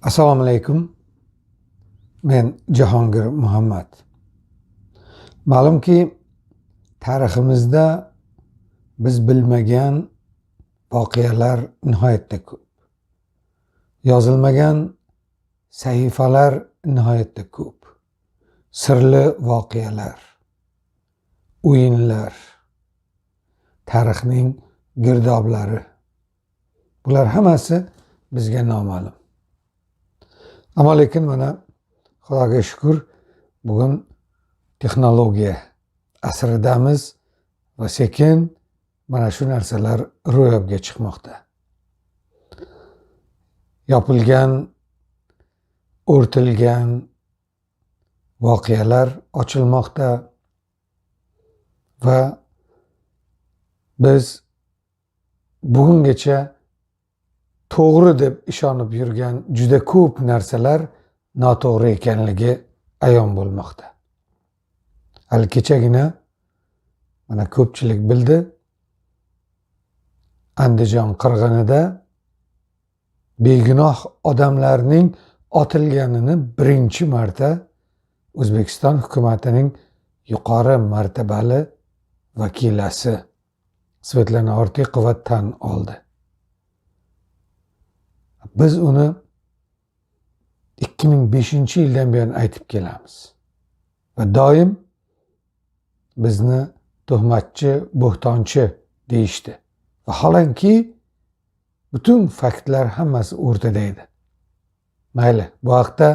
Assalomu alaykum. Men Jahongir Muhammad. Ma'lumki, tariximizda biz bilmagan voqealar nihoyatda ko'p. Yozilmagan sahifalar nihoyatda ko'p. Sirli voqealar, o'yinlar, tarixning girdoblari. Bular hammasi bizga noma'lum. Ammo lekin mana Xudoga shukr, bugun texnologiya asridamiz va sekin mana shu narsalar ro'yobga chiqmoqda. Yopilgan, o'rtilgan voqealar ochilmoqda va biz bugungacha to'g'ri deb ishonib yurgan juda ko'p narsalar noto'g'ri ekanligi ayon bo'lmoqda. Hali kechagina mana ko'pchilik bildi, Andijon qirg'inida begunoh odamlarning otilganini birinchi marta O'zbekiston hukumatining yuqori martabali vakilasi Svetlana Ortiqova tan oldi. Biz uni 2005-yildan buyon aytib kelamiz va doim bizni tuhmatchi, bo'htonchi deyishdi. Vaholanki butun faktlar hammasi o'rtada edi. Mayli, bu haqda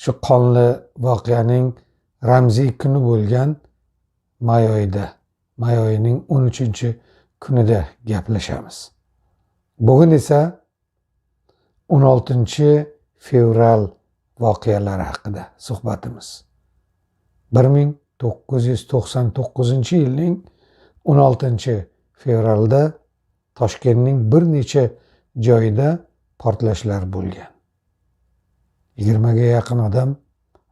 shu qonli voqeaning ramziy kuni bo'lgan may oyining 13-kunida gaplashamiz. Bugun esa 16-fevral voqealari haqida suhbatimiz. 1999-yilning 16-fevralda Toshkentning bir necha joyida portlashlar bo'lgan. 20 ga yaqin odam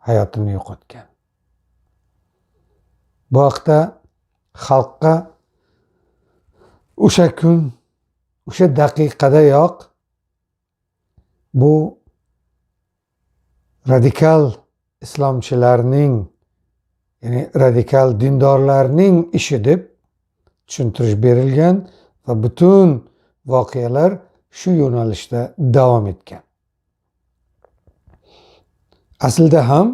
hayotini yo'qotgan. Bu haqda xalqqa o'sha kun, o'sha daqiqadayoq bu radikal islomchilarning, ya'ni radikal dindorlarning ishi deb tushuntirish berilgan va butun voqealar shu yo'nalishda davom etgan. Aslida ham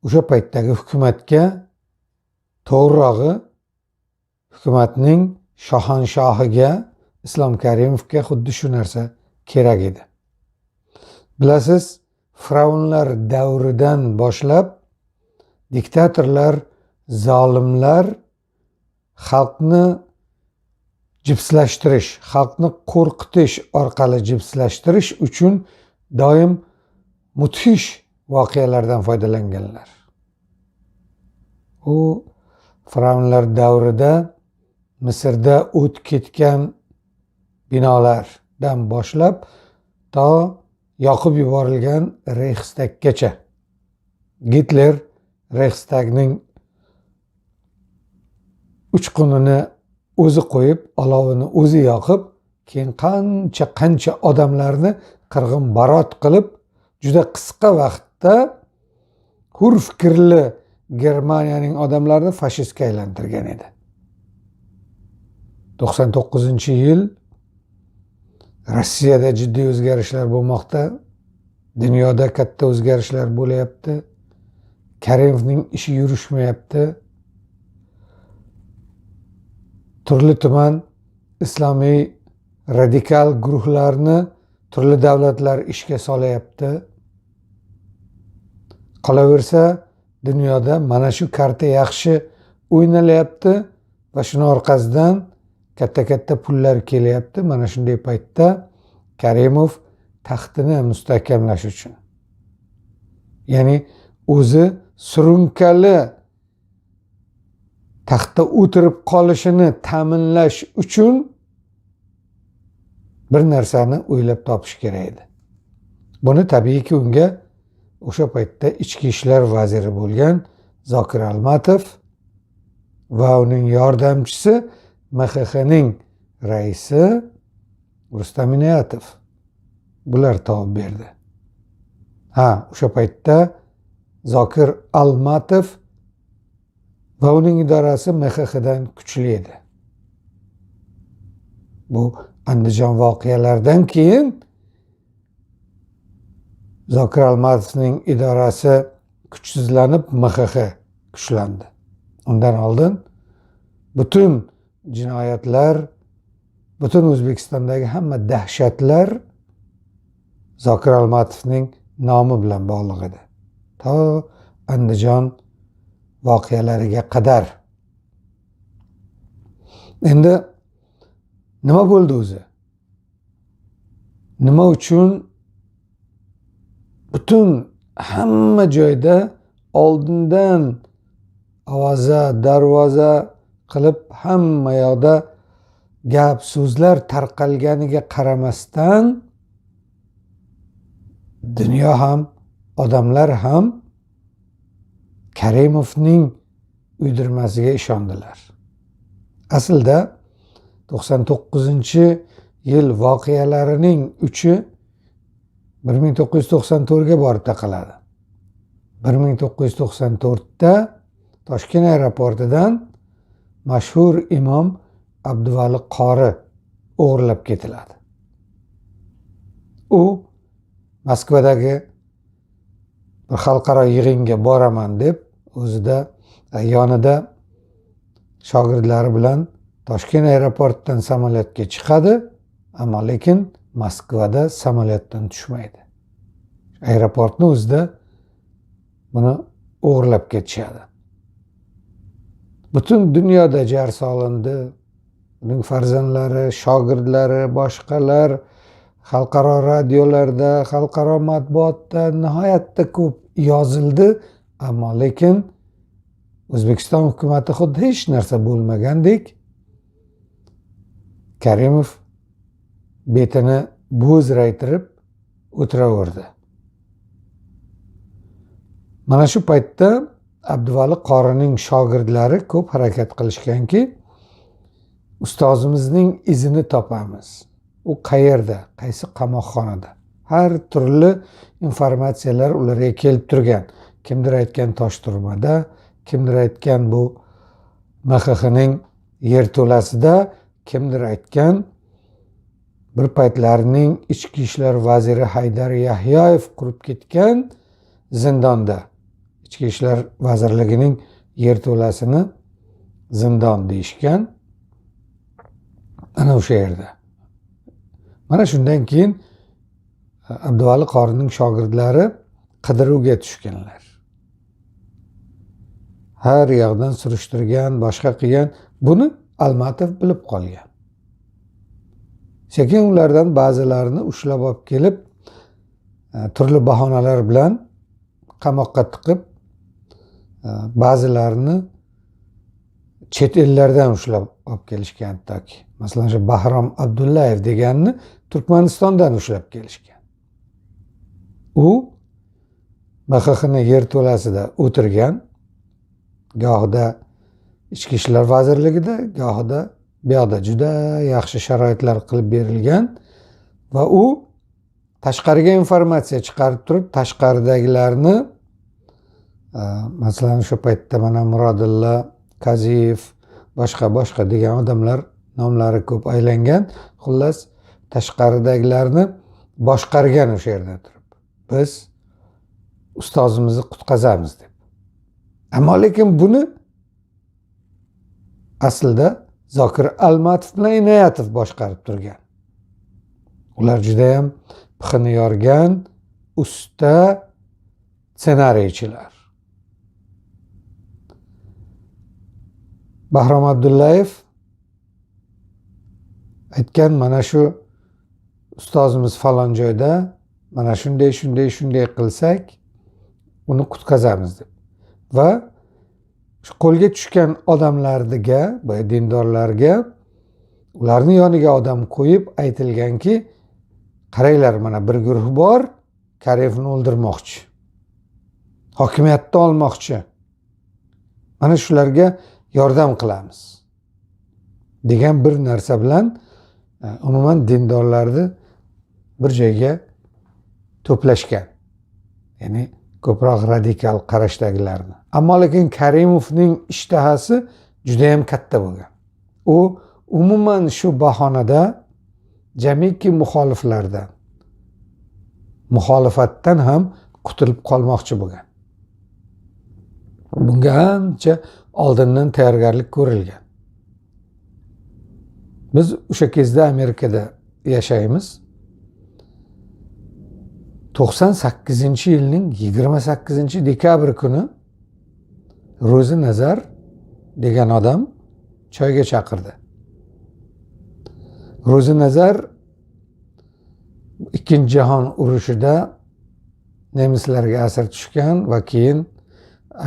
o'sha paytdagi hukumatga, to'g'rirog'i hukumatning shohanshohiga Islom Karimovga xuddi shu narsa kerak edi. Bilasiz, firavnlar davridan boshlab diktatorlar, zolimlar xalqni jipslashtirish, xalqni qo'rqitish orqali jipslashtirish uchun doim mudhish voqealardan foydalanganlar. U firavnlar davrida Misrda o't ketgan binolardan boshlab to yoqib yuborilgan Reichstaggacha. Gitler Reichstagning uchqunini o'zi qo'yib, olovini o'zi yoqib, keyin qancha odamlarni qirg'in barot qilib, juda qisqa vaqtda hur fikrli Germaniyaning odamlarini fashistga aylantirgan edi. 99-yil Rossiyada jiddiy o'zgarishlar bo'lmoqda, dunyoda katta o'zgarishlar bo'layapti, Karimovning ishi yurishmayapti. Turli tuman islomiy radikal guruhlarni turli davlatlar ishga solayapti. Qolaversa, dunyoda mana shu karta yaxshi o'ynalayapti va shuni orqasidan katta pullar kelyapti. Mana shunday paytda Karimov taxtini mustahkamlash uchun, ya'ni o'zi surunkali taxtda o'tirib qolishini ta'minlash uchun bir narsani o'ylab topish kerak edi. Buni tabiiyki unga o'sha paytda ichki ishlar vaziri bo'lgan Zokir Almatov va uning yordamchisi MXXning raisi Rustam Inoyatov bular topib berdi. O'sha paytda Zokir Almatov va uning idorasi MXXdan kuchli edi. Bu Andijon voqealaridan keyin Zokir Almatovning idorasi kuchsizlanib MXX kuchlandi. Undan oldin butun jinoyatlar, butun O'zbekistondagi hamma dahshatlar Zokir Almatovning nomi bilan bog'liq edi. To Andijon voqealariga qadar. Endi nima bo'ldi o'zi? Nima uchun butun hamma joyda oldindan ovoza, darvoza qilib hamma yoqda gap so'zlar tarqalganiga qaramasdan dunyo ham, odamlar ham Karimovning uydirmasiga ishondilar. Aslida 99-yil voqealarining 3-i 1994ga borib taqaladi. 1994da Toshkent aeroportidan mashhur imom Abduvali Qori o'g'irlab ketiladi. U Moskvadagi bir xalqaro yig'inga boraman deb o'zida yonida shogirdlari bilan Toshkent aeroportidan samolyotga chiqadi, ammo lekin Moskvada samolyotdan tushmaydi. Aeroportni o'zida buni o'g'irlab ketishadi. Butun dunyoda jar solindi. Uning farzandlari, shogirdlari, boshqalar xalqaro radiolarda, xalqaro matbuotda nihoyatda ko'p yozildi, ammo lekin O'zbekiston hukumati xuddi hech narsa bo'lmagandek Karimov betini bo'zraytirib o'tiraverdi. Mana shu paytda Abduvali Qorining shogirdlari ko'p harakat qilishganki, ustozimizning izini topamiz. U qayerda, qaysi qamoqxonada? Har turli informatsiyalar ularga kelib turgan. Kimdir aytgan Toshturmada, kimdir aytgan bu MXXning yerto'lasida, kimdir aytgan bir paytlarning ichki ishlar vaziri Haydar Yahyoyev qurib ketgan zindonda. Ichki ishlar vazirligining yerto'lasini zindon deyishgan. Ana o'sha yerda. Mana shundan keyin Abduvali Qorining shogirdlari qidiruvga tushganlar. Har yoqdan surishtirgan, boshqa qilgan. Buni Almatov bilib qolgan. Sekin ulardan ba'zilarini ushlab olib kelib, turli bahonalar bilan qamoqqa tiqib, ba'zilarini chet ellardan ushlab olib kelishgan toki. Masalan, shu Bahrom Abdullayev deganni Turkmanistondan ushlab kelishgan. U MXXning yerto'lasida o'tirgan, gohida Ichki ishlar vazirligida, gohida bu yoqda juda yaxshi sharoitlar qilib berilgan va u tashqariga informatsiya chiqarib turib, tashqaridagilarni masalan shu paytda mana Murodilla Kaziyev, boshqa degan odamlar nomlari ko'p aylangan. Xullas, tashqaridagilarni boshqargan o'sha yerda turib. Biz ustozimizni qutqazamiz deb. Ammo lekin buni aslida Zokir Almatov bilan Inoyatov boshqarib turgan. Ular juda ham pixini yorgan usta ssenariychilar. Bahrom Abdullayev aytgan, mana shu ustozimiz falon joyda, mana shunday qilsak, uni qutqazamiz deb. Va shu qo'lga tushgan odamlarga, boya dindorlarga, ularning yoniga odam qo'yib aytilganki, qaranglar, mana bir guruh bor, Karimovni o'ldirmoqchi, hokimiyatni olmoqchi. Mana shularga yordam qilamiz degan bir narsa bilan umuman dindorlarni bir joyga to'plashgan. Ya'ni ko'proq radikal qarashdagilarni. Ammo lekin Karimovning ishtahasi juda ham katta bo'lgan. U umuman shu bahonada jamiki muxolifatdan ham qutulib qolmoqchi bo'lgan. Bunga ancha oldindan tayyorgarlik ko'rilgan. Biz o'sha kezda Amerikada yashaymiz. 98-yilning 28-dekabr kuni Ro'zi Nazar degan odam choyga chaqirdi. Ro'zi Nazar Ikkinchi jahon urushida nemislarga asir tushgan va keyin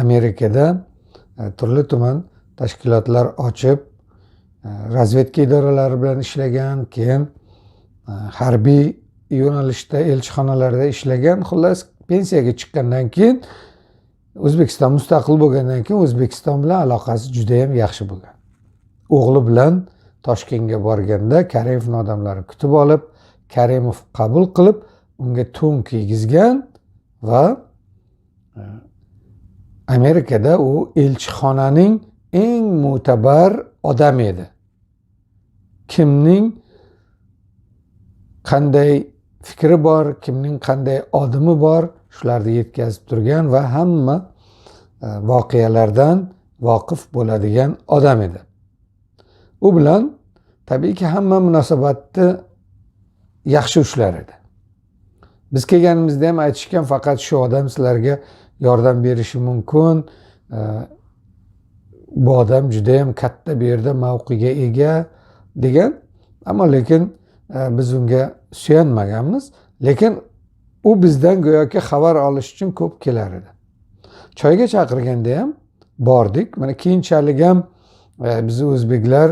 Amerikada turli tuman tashkilotlar ochib, razvedka idoralari bilan ishlagan, keyin harbiy yo'nalishda elchixonalarda ishlagan. Xullas, pensiyaga chiqqandan keyin O'zbekiston mustaqil bo'lgandan keyin O'zbekiston bilan aloqasi juda ham yaxshi bo'lgan. O'g'li bilan Toshkentga borganda Karimovning odamlari kutib olib, Karimov qabul qilib, unga to'n kiygizgan va Amerikada u elchixonaning eng mo'tabar odami edi. Kimning qanday fikri bor, kimning qanday odimi bor, shularni yetkazib turgan va hamma voqealardan voqif bo'ladigan odam edi. U bilan tabiiyki hamma munosabatni yaxshi ushlar edi. Biz kelganimizda ham aytishgan, faqat shu odam sizlarga yordam berishi mumkin. Bu odam juda ham katta bu yerda mavqiga ega degan. Ammo lekin biz unga suyanmaganmiz. Lekin u bizdan go'yoki xabar olish uchun ko'p kelar edi. Choyga chaqirganda ham bordik. Mana keyinchalik ham bizni o'zbeklar,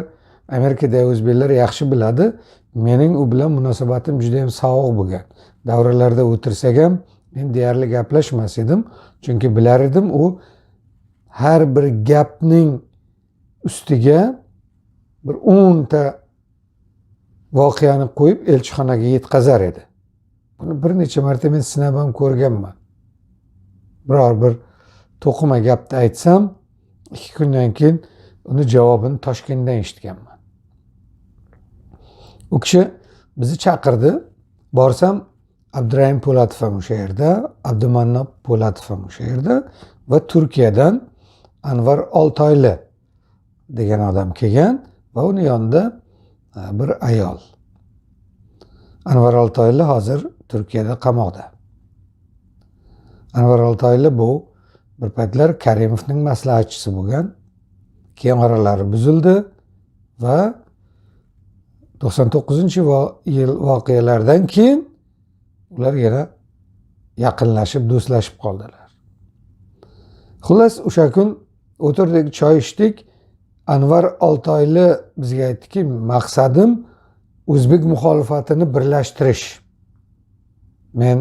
Amerikadagi o'zbeklar yaxshi biladi. Mening u bilan munosabatim juda ham sovuq bo'lgan. Davralarda o'tirsak ham men deyarli gaplashmas edim. Chunki bilar edim, u har bir gapning ustiga bir 10 ta voqeani qo'yib elchixonaga yetkazar edi. Buni bir necha marta men sinab ham ko'rganman. Biror bir to'qima gapni aytsam, 2 kundan keyin uni javobini Toshkentdan eshitganman. U kishi bizni chaqirdi. Borsam Abdurahim Po'latov ham o'sha yerda, Abdumannob Po'latov ham o'sha yerda va Turkiyadan Anvar Oltoyli degan odam kelgan va uni yonida bir ayol. Anvar Oltoyli hozir Turkiyada qamoqda. Anvar Oltoyli bu bir paytlar Karimovning maslahatchisi bo'lgan. Keyin oralari buzildi va 99-yil voqealardan keyin ular yana yaqinlashib, do'stlashib qoldilar. Xullas, o'sha kun o'tirdik, choy ichdik. Anvar Oltoyli bizga aytdiki, maqsadim o'zbek muxolifatini birlashtirish. Men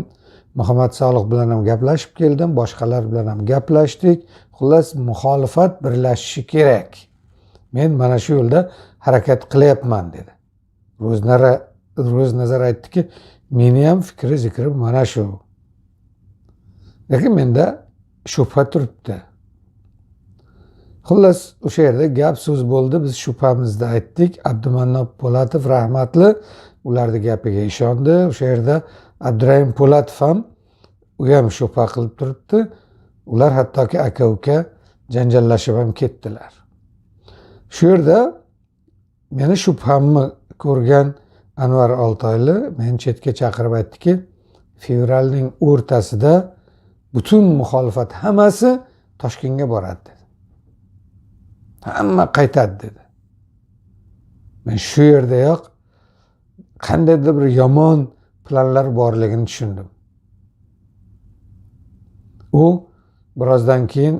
Muhammad Solih bilan ham gaplashib keldim, boshqalar bilan ham gaplashdik. Xullas, muxolifat birlashishi kerak. Men mana shu yo'lda harakat qilyapman dedi. Ro'znazar aytdiki, meni ham fikri zikrim mana shu. Lekin menda shubha turibdi. Xullas, o'sha yerda gap so'z bo'ldi. Biz shubhamizni aytdik. Abdumannob Po'latov rahmatli ularning gapiga ishondi. O'sha yerda Abdurahim Po'latov ham u ham shubha qilib turibdi. Ular hattoki aka-uka janjallashib ham ketdilar. Shu yerda meni shubhamni ko'rgan Anvar Oltoyli meni chetga chaqirib aytdiki, fevralning o'rtasida butun muxolifat hammasi Toshkentga boradi dedi. Hamma qaytadi dedi. Men shu yerdayoq qandaydir bir yomon planlar borligini tushundim. U birozdan keyin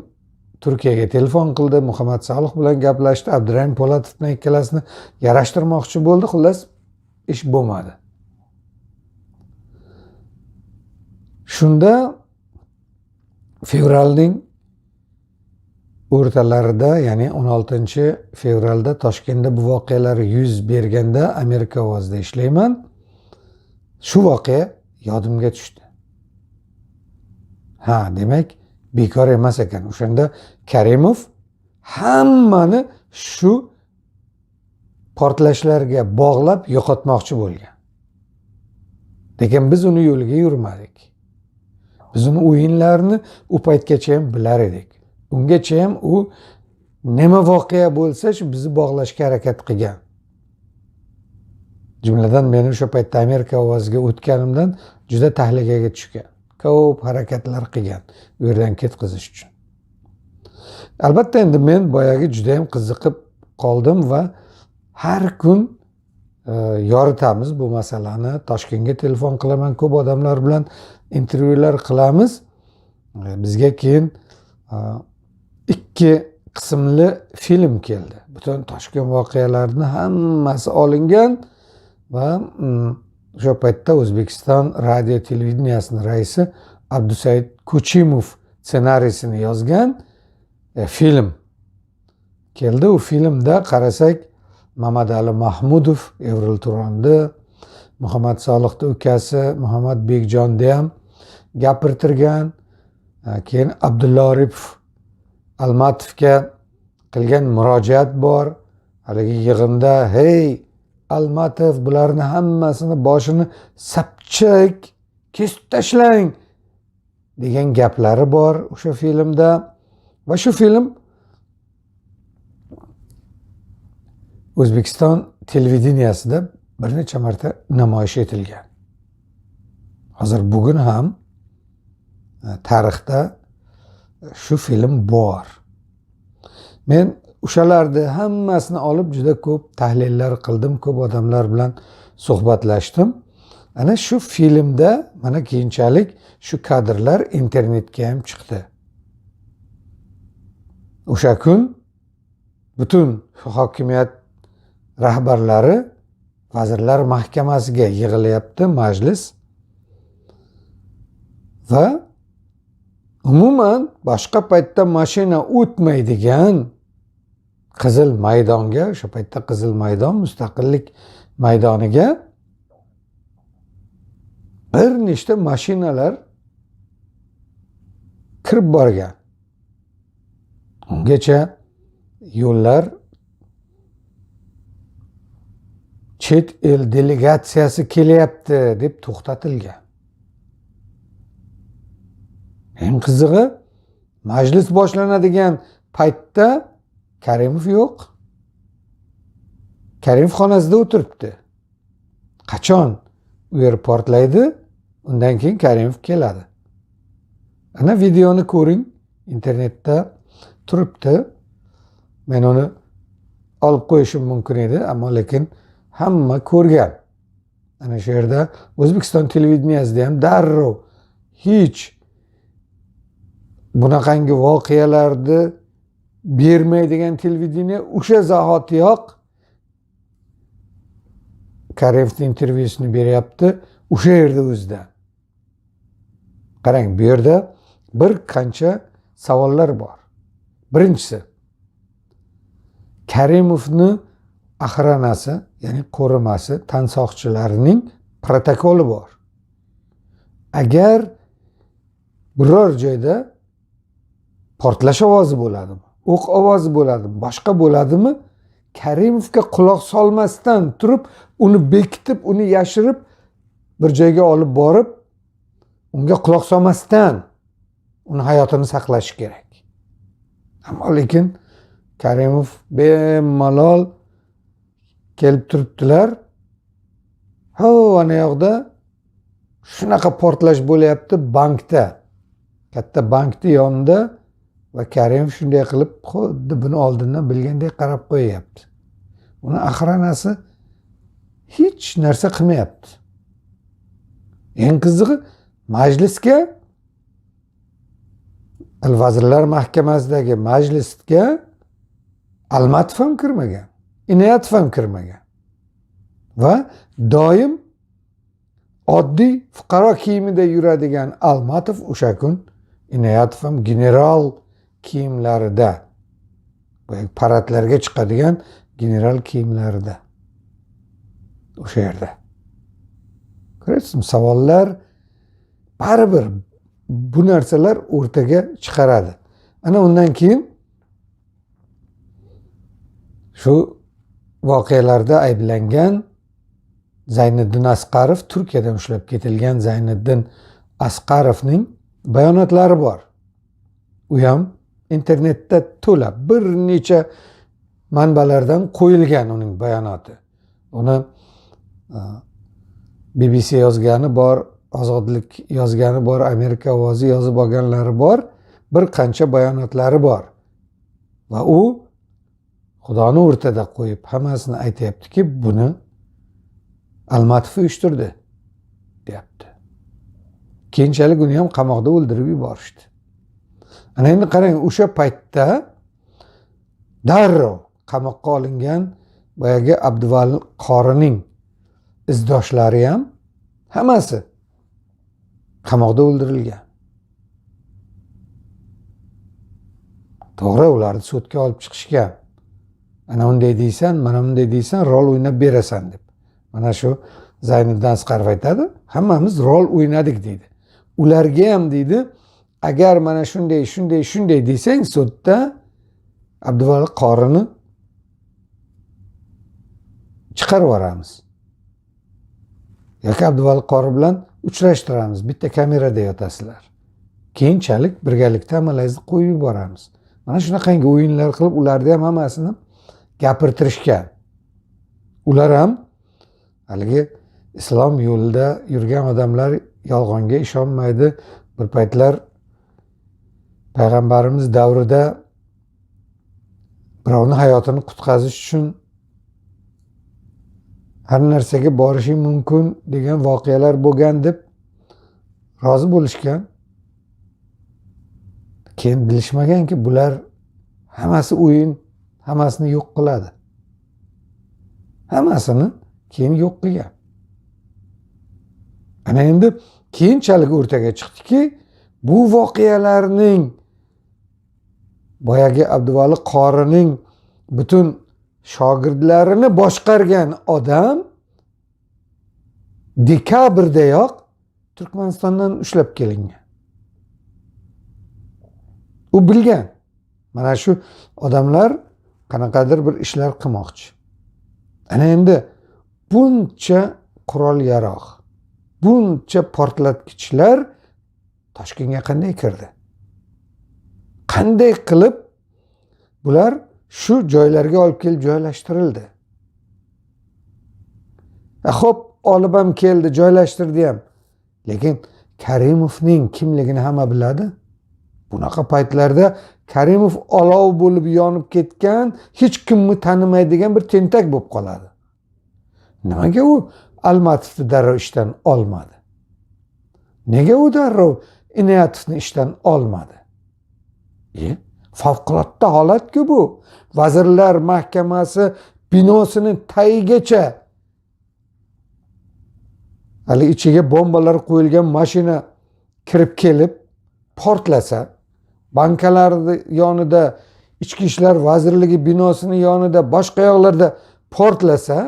Turkiyaga telefon qildi, Muhammad Solih bilan gaplashdi, Abdurahim Po'latovni ikkalasini yarashtirmoqchi bo'ldi. Xullas, ish bo'lmadi. Shunda fevralning o'rtalarida, ya'ni 16-fevralda Toshkentda bu voqealar yuz berganda Amerika ovozida ishlayman. Shu voqea yodimga tushdi. Ha, demak bekor emas ekan. O'shanda Karimov hammani shu portlashlarga bog'lab yo'qotmoqchi bo'lgan. Lekin biz uni yo'liga yurmadik. Biz uni o'yinlarini u paytgacha ham bilar edik. Ungacha ham u nima voqea bo'lsa shu bizni bog'lashga harakat qilgan. Jumladan men o'sha paytda Amerika ovoziga o'tganimdan juda tahlikaga tushgan. Ko'p harakatlar qilgan u yerdan ketkazish uchun. Albatta endi men boyagi juda ham qiziqib qoldim va har kun yoritamiz bu masalani. Toshkentga telefon qilaman, ko'p odamlar bilan intervyular qilamiz. Bizga keyin 2 qismli film keldi. Butun Toshkent voqealarini hammasi olingan va o'sha paytda O'zbekiston radio televideniyasining raisi Abdusaid Kuchimov ssenariysini yozgan film keldi. U filmda qarasak Mamadali Mahmudov Evril Turonni, Muhammad Solihni ukasi Muhammad Bekjonni ham gapirtirgan. Keyin Abdulla Oripov Almatovga qilgan murojaat bor. Haligi yig'inda hey Almatov bularni hammasini boshini sapchak kesib tashlang degan gaplari bor o'sha filmda. Va shu film O'zbekiston televideniyasida bir necha marta namoyish etilgan. Hozir bugun ham tarixda shu film bor. Men o'shalarni hammasini olib juda ko'p tahlillar qildim, ko'p odamlar bilan suhbatlashdim. Ana shu filmda mana keyinchalik shu kadrlar internetga ham chiqdi. O'sha kun butun hokimiyat rahbarlari Vazirlar Mahkamasiga yig'ilyapti majlis va umuman boshqa paytda mashina o'tmaydigan Qizil maydonga, o'sha paytda Qizil maydon Mustaqillik maydoniga bir nechta mashinalar kirib borgan. Ungacha yo'llar chet el delegatsiyasi kelyapti deb to'xtatilgan. Eng qizig'i, majlis boshlanadigan paytda Karimov yo'q. Karimov xonasida o'tiribdi. Qachon u yer portlaydi, undan keyin Karimov keladi. Ana videoni ko'ring, internetda turibdi. Men uni olib qo'yishim mumkin edi, ammo lekin hamma ko'rgan. Ana shu yerda O'zbekiston televideniyasida ham darrov hech bunaqangi voqealarni bermaydigan televideniya o'sha zahotiyoq Karimovning intervyusini beryapti o'sha yerda o'zida. Qarang, bu yerda bir qancha savollar bor. Birinchisi, Karimovni axranasi, ya'ni qo'rimasi, tansoqchilarining protokoli bor. Agar biror joyda portlash ovozi bo'ladimi, o'q ovozi bo'ladimi, boshqa bo'ladimi, Karimovga quloq solmasdan turib, uni bekitib, uni yashirib bir joyga olib borib, unga quloq solmasdan uni hayotini saqlash kerak. Ammo lekin Karimov bemalol kelib turibdilar. Ana yoqda shunaqa portlash bo'lyapti bankda. Katta bankning yonida va Karimov shunday qilib xuddi buni oldindan bilgandek qarab qo'yapti. Uni axranasi hech narsa qilmayapti. Eng qizig'i, majlisga, Vazirlar Mahkamasidagi majlisga Almatov ham kirmagan, Inoyatov ham kirmagan. Va doim oddiy fuqaro kiyimida yuradigan Almatov o'sha kun Inoyatov ham general kiyimlarida, paradlarga chiqadigan general kiyimlarida o'sha yerda. Ko'rasizmi, savollar baribir bu narsalar o'rtaga chiqaradi. Ana undan keyin shu voqealarda ayblangan Zayniddin Asqarov, Turkiyadan ushlab ketilgan Zayniddin Asqarovning bayonotlari bor. U ham internetda to'la bir necha manbalardan qo'yilgan uning bayonoti. Uni BBC yozgani bor, Ozodlik yozgani bor, Amerika ovozi yozib olganlari bor, bir qancha bayonotlari bor. Va u Xudoni o'rtada qo'yib hammasini aytayaptiki, buni Almatov uyushtirdi, deyapti. Keyinchalik uni ham qamoqda o'ldirib yuborishdi. Ana endi qarang, o'sha paytda darrov qamoqqa olingan boyagi Abduvali qorining izdoshlari ham hammasi qamoqda o'ldirilgan. To'g'ri, ularni sudga olib chiqishgan. Ana unday deysan, mana bunday deysan, rol o'ynab berasan deb. Mana shu Zayniddin Asqarov aytadi, hammamiz rol o'ynadik deydi. Ularga ham deydi, agar mana shunday desang, sudda Abduvali qorini chiqarib yuboramiz. Yoki Abduvali qori bilan uchrashtiramiz, bitta kamerada yotasizlar. Keyinchalik birgalikda hammangizni qo'yib yuboramiz. Mana shunaqangi o'yinlar qilib, ularni ham hammasini gapirtirishgan. Ular ham haligi islom yo'lida yurgan odamlar yolg'onga ishonmaydi. Bir paytlar payg'ambarimiz davrida birovni hayotini qutqazish uchun har narsaga borishi mumkin degan voqealar bo'lgan deb rozi bo'lishgan. Keyin bilishmaganki, bular hammasi o'yin, hammasini yo'q qiladi. Hammasini keyin yo'q qilgan. Ana endi keyinchalik o'rtaga chiqdiki, bu voqealarning boyagi Abduvali qorining butun shogirdlarini boshqargan odam dekabrdayoq Turkmanistondan ushlab kelingan. U bilgan. Mana shu odamlar qanaqadir bir ishlar qilmoqchi. Ana endi buncha qurol-yarog', buncha portlatgichlar Toshkentga qanday kirdi? Qanday qilib bular shu joylarga olib kelib joylashtirildi? Xo'p, olib ham keldi, joylashtirdi ham. Lekin Karimovning kimligini hamma biladi. Bunaqa paytlarda Karimov olov bo'lib yonib ketgan, hech kimni tanimaydigan bir tentak bo'lib qoladi. Nimaga u Almatovni darrov ishdan olmadi? Nega u darrov Inoyatovni ishdan olmadi? Favqulodda holat-ku bu. Vazirlar Mahkamasi binosining tagigacha hali ichiga bombalar qo'yilgan mashina kirib kelib portlasa, bankalarning yonida, Ichki ishlar vazirligi binosining yonida, boshqa yoqlarda portlasa,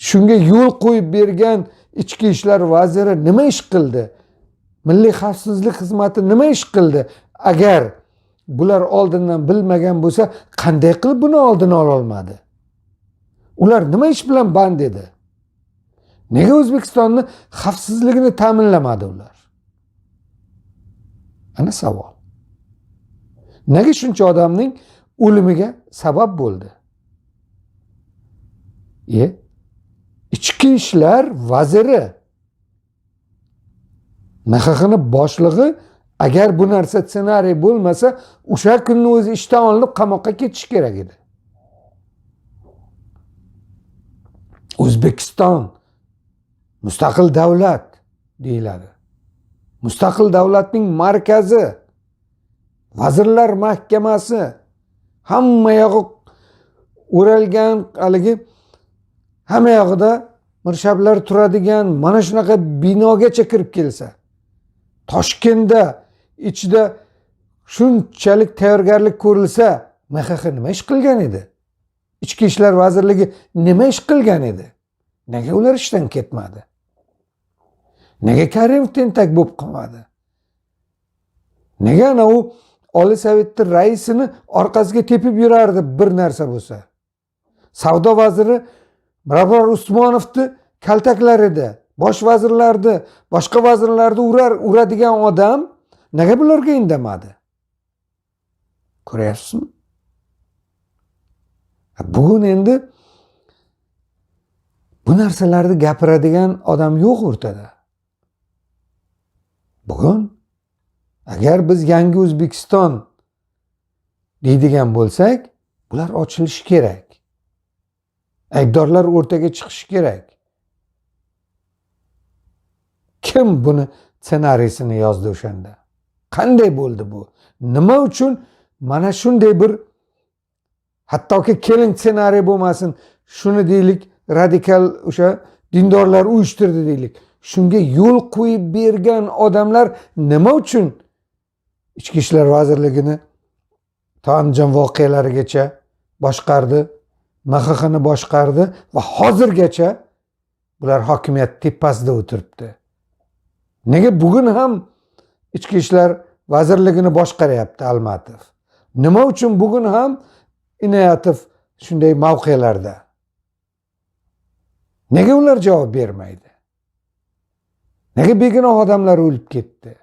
shunga yo'l qo'yib bergan Ichki ishlar vaziri nima ish qildi? Milliy xavfsizlik xizmati nima ish qildi? Agar bular oldindan bilmagan bo'lsa, qanday qilib buni oldini ola olmadi? Ular nima ish bilan band edi? Nega O'zbekistonni xavfsizligini ta'minlamadi ular? Ana savol. Nega shuncha odamning o'limiga sabab bo'ldi? Ichki ishlar vaziri, MXXni boshlig'i agar bu narsa ssenariy bo'lmasa, o'sha kunni o'zi ishdan olinib qamoqqa ketish kerak edi. O'zbekiston mustaqil davlat deyiladi. Mustaqil davlatning markazi, Vazirlar Mahkamasi, hamma yog'i o'ralgan, haligi hamma yog'ida mirshablar turadigan mana shunaqa binogacha kirib kelsa, Toshkentda ichida shunchalik tayyorgarlik ko'rilsa, MXX nima ish qilgan edi? Ichki ishlar vazirligi nima ish qilgan edi? Nega ular ishdan ketmadi? Nega Karimov tentak bo'lib qolmadi? Nega ana u Oliy Sovetning raisini orqasiga tepib yurardi bir narsa bo'lsa? Savdo vaziri Mirabror Usmonovni kaltaklar edi. Bosh vazirlarni, boshqa vazirlarni uradigan odam nega bularga indamadi? Ko'ryapsizmi? Bugun endi bu narsalarni gapiradigan odam yo'q o'rtada. Bugun agar biz yangi O'zbekiston deydigan bo'lsak, bular ochilishi kerak. Aybdorlar o'rtaga chiqishi kerak. Kim buni ssenariysini yozdi o'shanda? Qanday bo'ldi bu? Nima uchun mana shunday bir hattoki kelin ssenariy bo'lmasin, shuni deylik radikal o'sha dindorlar uyushtirdi deylik. Shunga yo'l qo'yib bergan odamlar nima uchun Ichki ishlar vazirligini Andijon voqealarigacha boshqardi, MXXni boshqardi va hozirgacha bular hokimiyat tepasida o'tiribdi. Nega bugun ham Ichki ishlar vazirligini boshqaryapti Almatov? Nima uchun bugun ham Inoyatov shunday mavqelarda? Nega ular javob bermaydi? Nega begunoh odamlar o'lib ketdi?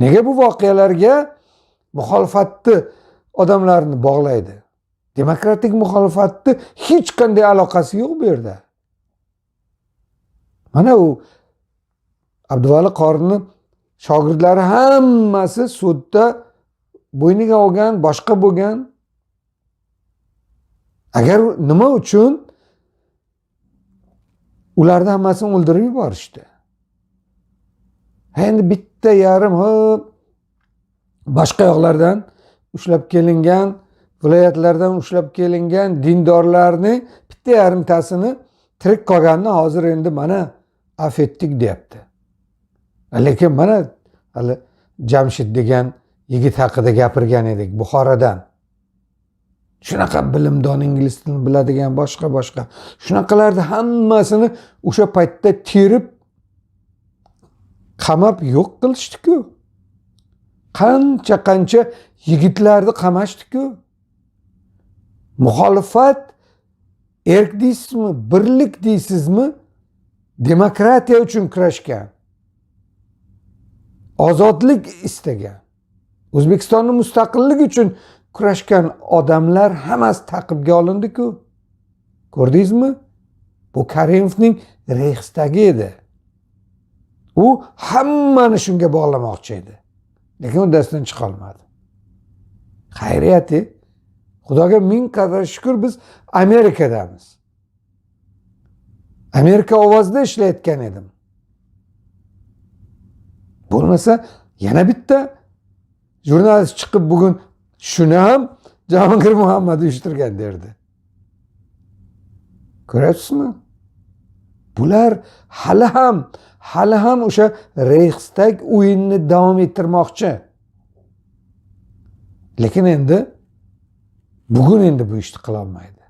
Nega bu voqealarga muxolifatni odamlarni bog'laydi? Demokratik muxolifatni hech qanday aloqasi yo'q bu yerda. Mana u Abduvali Qorining shogirdlari hammasi sudda bo'yniga olgan, boshqa bo'lgan. Agar nima uchun ularni hammasini o'ldirib yuborishdi? Endi bitta yarim boshqa yoqlardan ushlab kelingan, viloyatlardan ushlab kelingan dindorlarni bitta yarimtasini tirik qolganini hozir endi mana afetdik deyapti. Lekin mana hali Jamshid degan yigit haqida gapirgan edik Buxorodan. Shunaqa bilimdon, ingliz tilini biladigan boshqa. Shunaqalarni hammasini o'sha paytda terib qamab yo'q qilishdi-ku. Qancha yigitlarni qamashdi-ku. Muxolifat erk deysizmi, birlik deysizmi? Demokratiya uchun kurashgan. Ozodlik istagan. O'zbekistonning mustaqilligi uchun kurashgan odamlar hammasi ta'qibga olindi-ku. Ko'rdingizmi? Bu Karimovning Reichstagi edi. U hammani shunga bog'lamoqchi edi. Lekin uddasidan chiqa olmadi. Xayriyati, Xudoga ming qadar shukr biz Amerikadamiz. Amerika ovozida ishlayotgan edim. Bo'lmasa yana bitta jurnalist chiqib bugun shuni ham Jahongir Muhammad uyushtirgan derdi. Ko'ryapsizmi? Bular hali ham o'sha Reichstag o'yinini davom ettirmoqchi. Lekin endi bugun bu ishni qila olmaydi.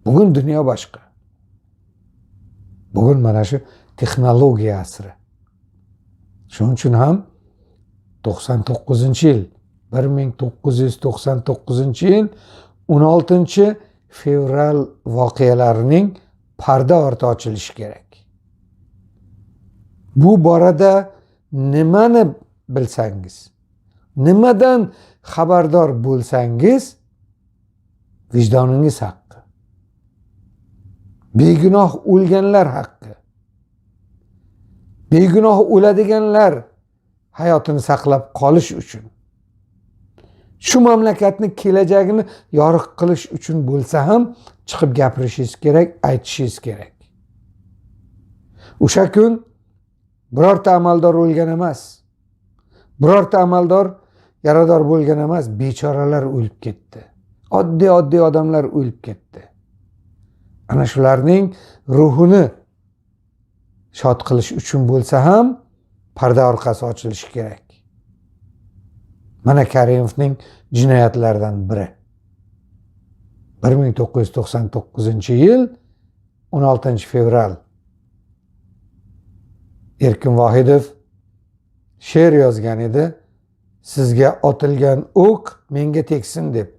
Bugun dunyo boshqa. Bugun mana shu texnologiya asri. Shuning uchun ham 1999 yil 16 fevral voqealarining parda orti ochilishi kerak. Bu borada nimani bilsangiz, nimadan xabardor bo'lsangiz, vijdoningiz haqqi. Begunoh o'lganlar haqqi. Begunoh o'ladiganlar hayotini saqlab qolish uchun, shu mamlakatni kelajagini yorug' qilish uchun bo'lsa ham chiqib gapirishingiz kerak, aytishingiz kerak. O'sha kun birorta amaldor o'lgan emas. Birorta amaldor yarador bo'lgan emas, bechoralar o'lib ketdi. Oddiy odamlar o'lib ketdi. Ana shularning ruhini shod qilish uchun bo'lsa ham parda orqasi ochilishi kerak. Mana Karimovning jinoyatlaridan biri. 1999 yil 16 fevral. Erkin Vohidov she'r yozgan edi. Sizga otilgan o'q menga tegsin deb.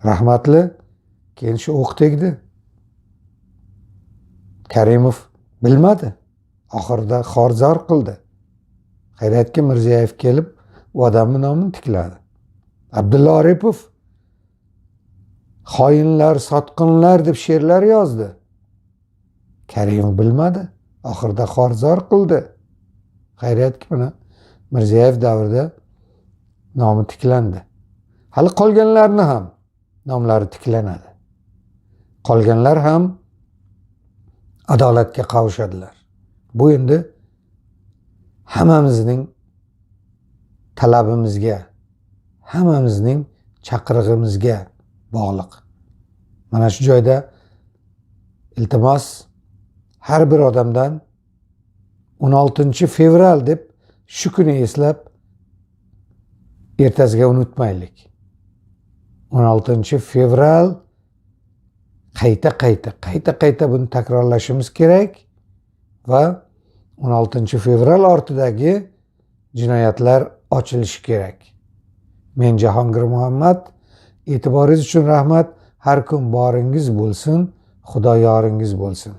Rahmatli, keyin shu o'q tegdi. Karimov bilmadi. Oxirida xorzor qildi. Xayriyatki Mirziyoyev kelib u odamning nomini tikladi. Abdulla Aripov xoinlar, sotqinlar deb she'rlar yozdi. Karimov bilmadi. Oxirida xorzor qildi. Xayriyatki buni Mirziyoyev davrida nomi tiklandi. Hali qolganlarni ham nomlari tiklanadi. Qolganlar ham adolatga qavuşadilar. Bu endi hammamizning talabimizga, hammamizning chaqirig'imizga bog'liq. Mana shu joyda iltimos har bir odamdan 16 fevral deb shu kuni eslab ertasiga unutmaylik. 16 fevral qayta buni takrorlashimiz kerak va 16 fevral ortidagi jinoyatlar ochilishi kerak. Men Jahongir Muhammad, e'tiboringiz uchun rahmat. Har kun boringiz bo'lsin, Xudo yoringiz bo'lsin.